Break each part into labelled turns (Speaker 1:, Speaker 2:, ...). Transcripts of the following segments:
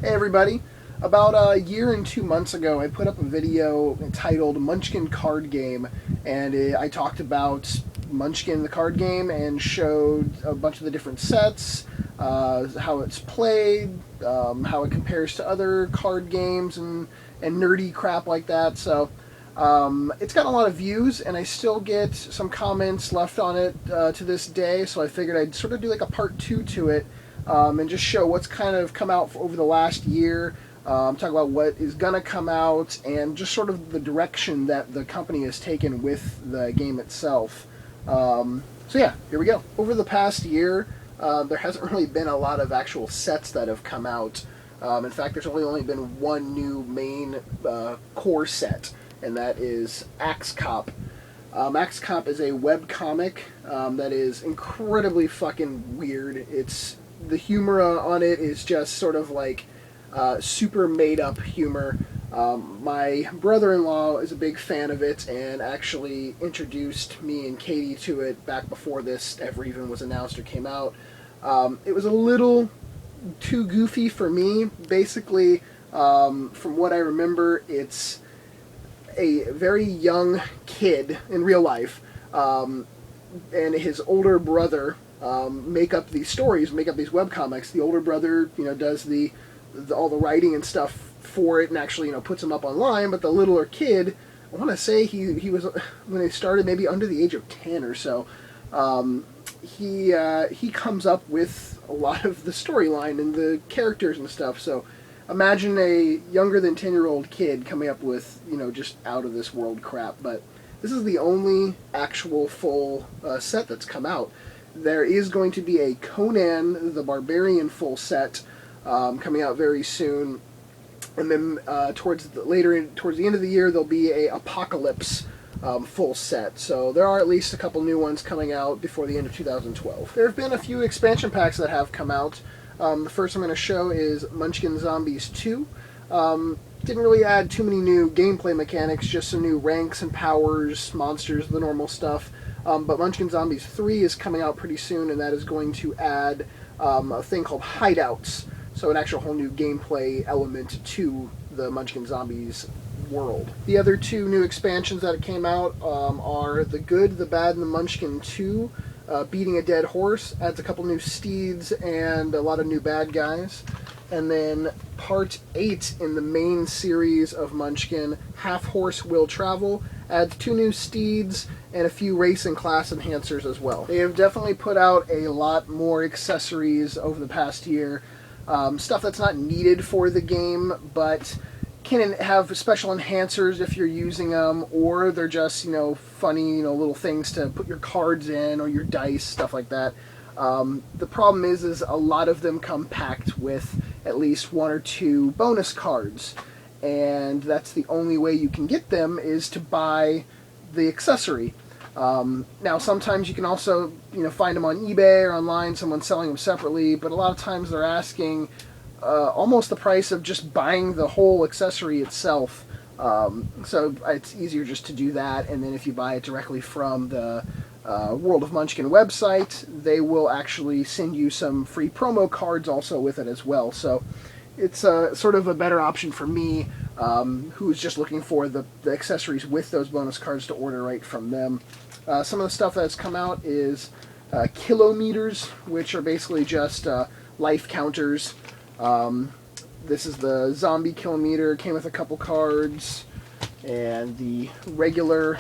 Speaker 1: Hey everybody, about a year and 2 months ago I put up a video entitled Munchkin Card Game, and I talked about Munchkin the card game and showed a bunch of the different sets, how it's played, how it compares to other card games and nerdy crap like that. So it's gotten a lot of views, and I still get some comments left on it to this day, so I figured I'd sort of do like a part 2 to it. And just show what's kind of come out over the last year, talk about what is going to come out, and just sort of the direction that the company has taken with the game itself. So yeah, here we go. Over the past year, there hasn't really been a lot of actual sets that have come out. In fact, there's only been one new main core set, and that is Axe Cop. Axe Cop is a webcomic that is incredibly fucking weird. The humor on it is just sort of like super made-up humor. My brother-in-law is a big fan of it and actually introduced me and Katie to it back before this ever even was announced or came out. It was a little too goofy for me. Basically, from what I remember, it's a very young kid in real life, and his older brother make up these stories, make up these webcomics. The older brother, does all the writing and stuff for it, and actually, puts them up online. But the littler kid, I want to say he was, when they started, maybe under the age of 10 or so. He comes up with a lot of the storyline and the characters and stuff. So imagine a younger than 10-year-old kid coming up with, just out of this world crap. But this is the only actual full set that's come out. There is going to be a Conan the Barbarian full set coming out very soon, and then towards the end of the year there'll be a Apocalypse full set. So there are at least a couple new ones coming out before the end of 2012. There have been a few expansion packs that have come out. The first I'm going to show is Munchkin Zombies 2. Didn't really add too many new gameplay mechanics, just some new ranks and powers, monsters, the normal stuff. But Munchkin Zombies 3 is coming out pretty soon, and that is going to add a thing called hideouts, so an actual whole new gameplay element to the Munchkin Zombies world. The other two new expansions that came out are The Good, the Bad, and the Munchkin 2. Beating a Dead Horse adds a couple new steeds and a lot of new bad guys. And then Part 8 in the main series of Munchkin, Half Horse Will Travel, adds 2 new steeds and a few race and class enhancers as well. They have definitely put out a lot more accessories over the past year. Stuff that's not needed for the game, but can have special enhancers if you're using them, or they're just, funny, little things to put your cards in or your dice, stuff like that. The problem is a lot of them come packed with at least 1 or 2 bonus cards, and that's the only way you can get them is to buy the accessory. Now sometimes you can also find them on eBay or online, someone selling them separately, but a lot of times they're asking almost the price of just buying the whole accessory itself. So it's easier just to do that, and then if you buy it directly from the World of Munchkin website, they will actually send you some free promo cards also with it as well. So it's sort of a better option for me, who's just looking for the accessories with those bonus cards to order right from them. Some of the stuff that's come out is kilometers, which are basically just life counters. This is the zombie kilometer, came with a couple cards, and the regular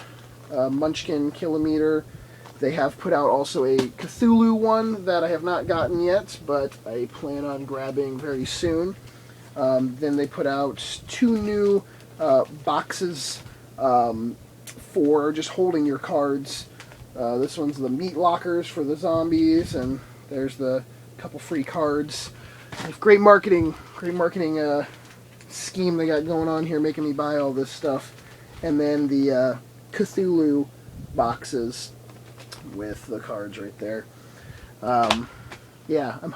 Speaker 1: Munchkin kilometer. They have put out also a Cthulhu one that I have not gotten yet, but I plan on grabbing very soon. Then they put out 2 new boxes for just holding your cards. This one's the meat lockers for the zombies, and there's the couple free cards. Great marketing scheme they got going on here, making me buy all this stuff. And then the Cthulhu boxes with the cards right there. Yeah, I'm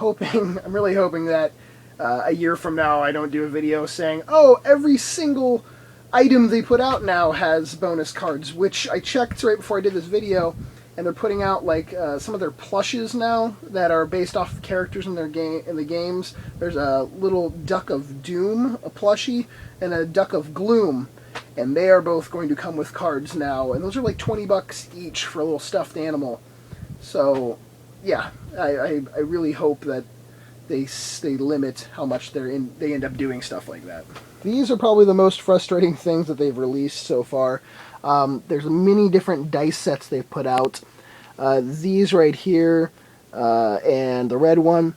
Speaker 1: really hoping that a year from now I don't do a video saying, oh, every single item they put out now has bonus cards, which I checked right before I did this video, and they're putting out like some of their plushes now that are based off of characters in their the games. There's a little Duck of Doom, a plushie, and a Duck of Gloom, and they are both going to come with cards now, and those are like $20 each for a little stuffed animal. So yeah, I really hope that they limit how much they end up doing stuff like that. These are probably the most frustrating things that they've released so far. There's many different dice sets they've put out. These right here and the red one.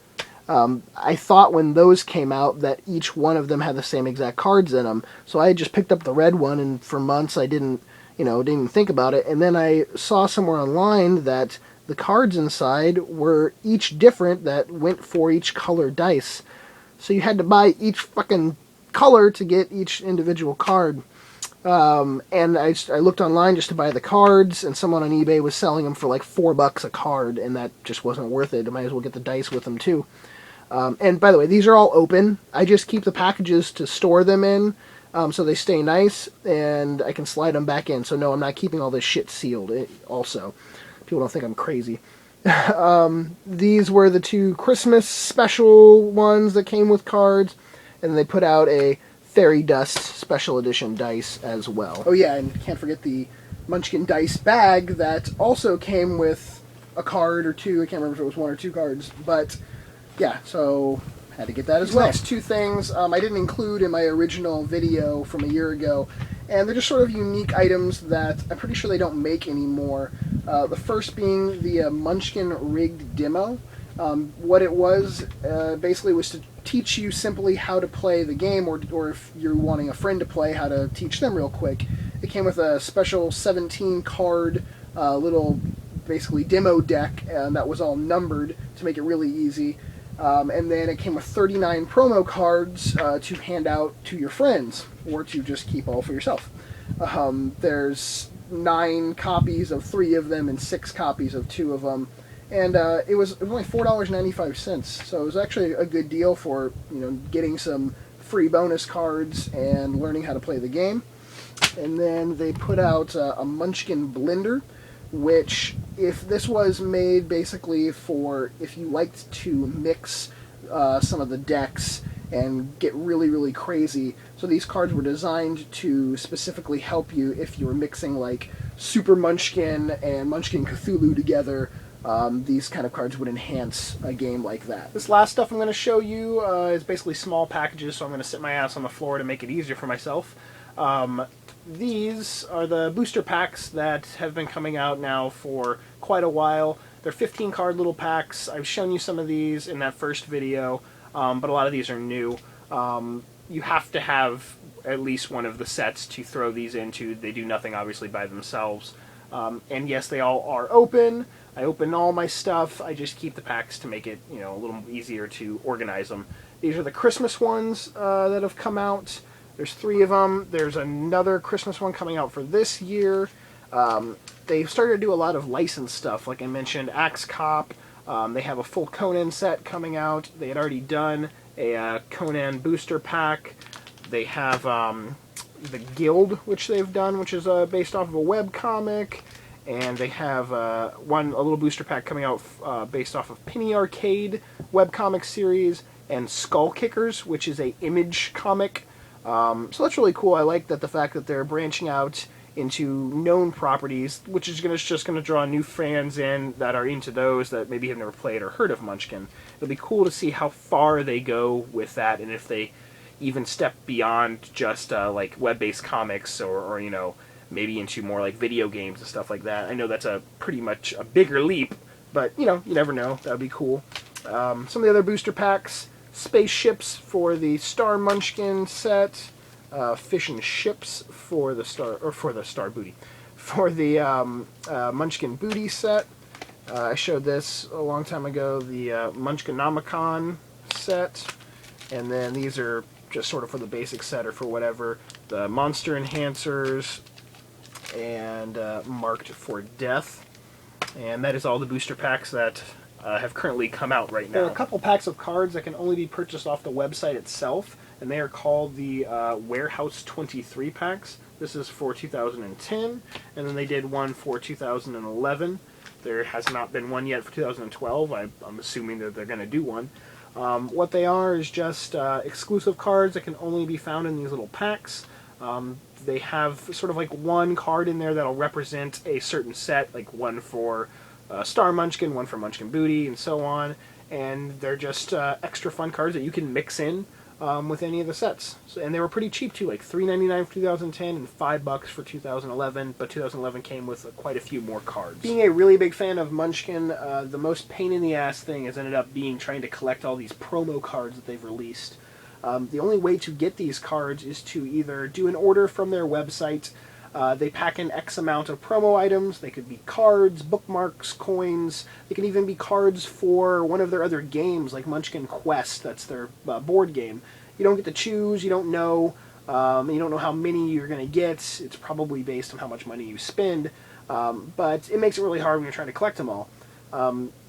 Speaker 1: I thought when those came out that each one of them had the same exact cards in them. So I just picked up the red one, and for months I didn't even think about it. And then I saw somewhere online that the cards inside were each different that went for each color dice. So you had to buy each fucking color to get each individual card. And I looked online just to buy the cards, and someone on eBay was selling them for like $4 a card, and that just wasn't worth it. I might as well get the dice with them too. And by the way, these are all open. I just keep the packages to store them in, so they stay nice, and I can slide them back in. So no, I'm not keeping all this shit sealed. Also, people don't think I'm crazy. These were the 2 Christmas special ones that came with cards, and they put out a Fairy Dust Special Edition dice as well. Oh yeah, and can't forget the Munchkin dice bag that also came with a card or 2. I can't remember if it was 1 or 2 cards, but yeah, so had to get that as well. Next 2 things I didn't include in my original video from a year ago, and they're just sort of unique items that I'm pretty sure they don't make anymore. The first being the Munchkin Rig demo. What it was basically was to teach you simply how to play the game, or if you're wanting a friend to play, how to teach them real quick. It came with a special 17 card little basically demo deck, and that was all numbered to make it really easy. And then it came with 39 promo cards to hand out to your friends, or to just keep all for yourself. There's 9 copies of 3 of them and 6 copies of 2 of them. And it was only $4.95, so it was actually a good deal for getting some free bonus cards and learning how to play the game. And then they put out a Munchkin blender, which, if this was made basically for if you liked to mix some of the decks and get really, really crazy. So these cards were designed to specifically help you if you were mixing like Super Munchkin and Munchkin Cthulhu together. These kind of cards would enhance a game like that. This last stuff I'm going to show you is basically small packages, so I'm going to sit my ass on the floor to make it easier for myself. These are the booster packs that have been coming out now for quite a while. They're 15 card little packs. I've shown you some of these in that first video, but a lot of these are new. You have to have at least one of the sets to throw these into. They do nothing obviously by themselves. And yes, they all are open. I open all my stuff. I just keep the packs to make it, a little easier to organize them. These are the Christmas ones that have come out. There's 3 of them. There's another Christmas one coming out for this year. They've started to do a lot of licensed stuff. Like I mentioned, Axe Cop. They have a full Conan set coming out. They had already done a Conan booster pack. They have the Guild, which they've done, which is based off of a web comic. And they have a little booster pack coming out based off of Penny Arcade webcomic series, and Skull Kickers, which is a Image comic. So that's really cool. I like the fact that they're branching out into known properties, which is just going to draw new fans in that are into those that maybe have never played or heard of Munchkin. It'll be cool to see how far they go with that, and if they even step beyond just like web-based comics or maybe into more like video games and stuff like that. I know that's pretty much a bigger leap, but you never know. That would be cool. Some of the other booster packs: spaceships for the Star Munchkin set, fish and ships for the Star Booty, for the Munchkin Booty set. I showed this a long time ago. The Munchkinomicon set, and then these are just sort of for the basic set or for whatever. The Monster Enhancers, and Marked for Death. And that is all the booster packs that have currently come out right now. There are a couple packs of cards that can only be purchased off the website itself, and they are called the Warehouse 23 packs. This is for 2010, and then they did one for 2011.
Speaker 2: There has not been one yet for 2012. I'm assuming that they're going to do one. What they are is just exclusive cards that can only be found in these little packs. They have sort of like one card in there that'll represent a certain set, like one for Star Munchkin, one for Munchkin Booty, and so on. And they're just extra fun cards that you can mix in with any of the sets. So, and they were pretty cheap too, like $3.99 for 2010 and $5 for 2011, but 2011 came with quite a few more cards. Being a really big fan of Munchkin, the most pain in the ass thing has ended up being trying to collect all these promo cards that they've released. The only way to get these cards is to either do an order from their website. They pack in X amount of promo items. They could be cards, bookmarks, coins. They can even be cards for one of their other games, like Munchkin Quest. That's their board game. You don't get to choose. You don't know. You don't know how many you're going to get. It's probably based on how much money you spend. But it makes it really hard when you're trying to collect them all.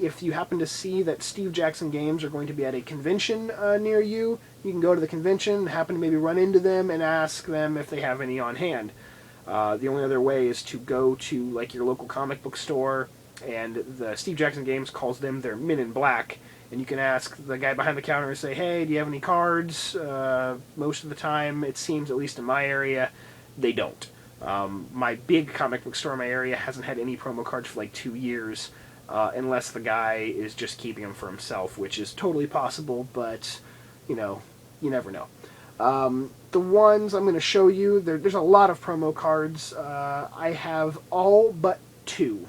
Speaker 2: If you happen to see that Steve Jackson Games are going to be at a convention near you, you can go to the convention, happen to maybe run into them, and ask them if they have any on hand. The only other way is to go to like your local comic book store, and the Steve Jackson Games calls them their Men in Black, and you can ask the guy behind the counter and say, hey, do you have any cards? Most of the time, it seems, at least in my area, they don't. My big comic book store in my area hasn't had any promo cards for like 2 years, unless the guy is just keeping them for himself, which is totally possible, but, you know, you never know. The ones I'm going to show you, there's a lot of promo cards. I have all but 2.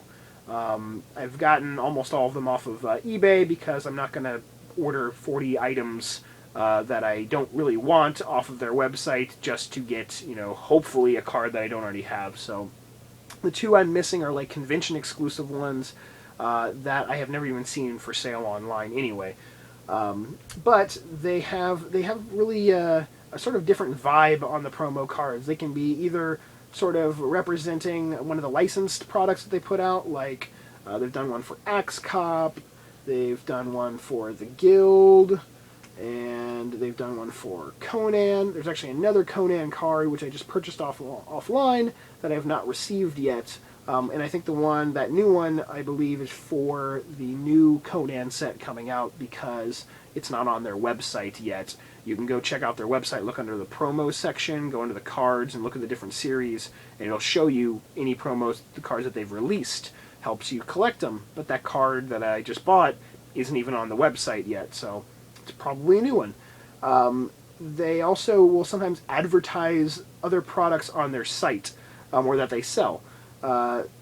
Speaker 2: I've gotten almost all of them off of eBay because I'm not going to order 40 items that I don't really want off of their website just to get, you know, hopefully a card that I don't already have. So the 2 I'm missing are like convention exclusive ones that I have never even seen for sale online anyway. But they have really a sort of different vibe on the promo cards. They can be either sort of representing one of the licensed products that they put out, like they've done one for Axe Cop, they've done one for the Guild, and they've done one for Conan. There's actually another Conan card which I just purchased offline that I have not received yet. And I think that new one, I believe, is for the new Conan set coming out because it's not on their website yet. You can go check out their website, look under the promo section, go into the cards, and look at the different series, and it'll show you any promos, the cards that they've released. Helps you collect them, but that card that I just bought isn't even on the website yet, so it's probably a new one. They also will sometimes advertise other products on their site, or that they sell.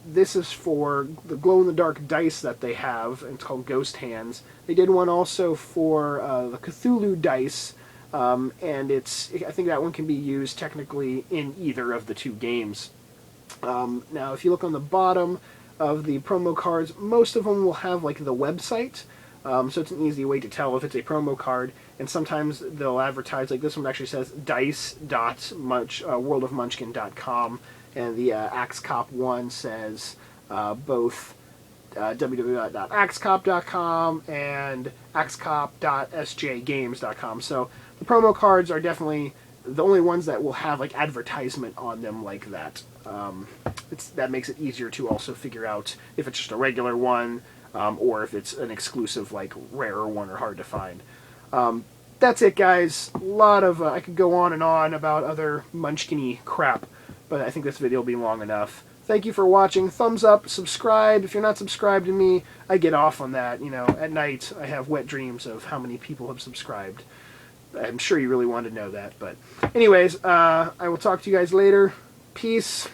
Speaker 2: This is for the glow-in-the-dark dice that they have, and it's called Ghost Hands. They did one also for the Cthulhu dice, and I think that one can be used technically in either of the 2 games. Now, if you look on the bottom of the promo cards, most of them will have like the website, so it's an easy way to tell if it's a promo card, and sometimes they'll advertise, like this one actually says dice.worldofmunchkin.com, and the Axe Cop one says both www.axecop.com and axecop.sjgames.com. So the promo cards are definitely the only ones that will have like advertisement on them like that. That makes it easier to also figure out if it's just a regular one or if it's an exclusive, like rarer one or hard to find. That's it, guys. A lot of I could go on and on about other Munchkin-y crap, but I think this video will be long enough. Thank you for watching. Thumbs up, subscribe. If you're not subscribed to me, I get off on that. You know, at night I have wet dreams of how many people have subscribed. I'm sure you really want to know that. But anyways, I will talk to you guys later. Peace.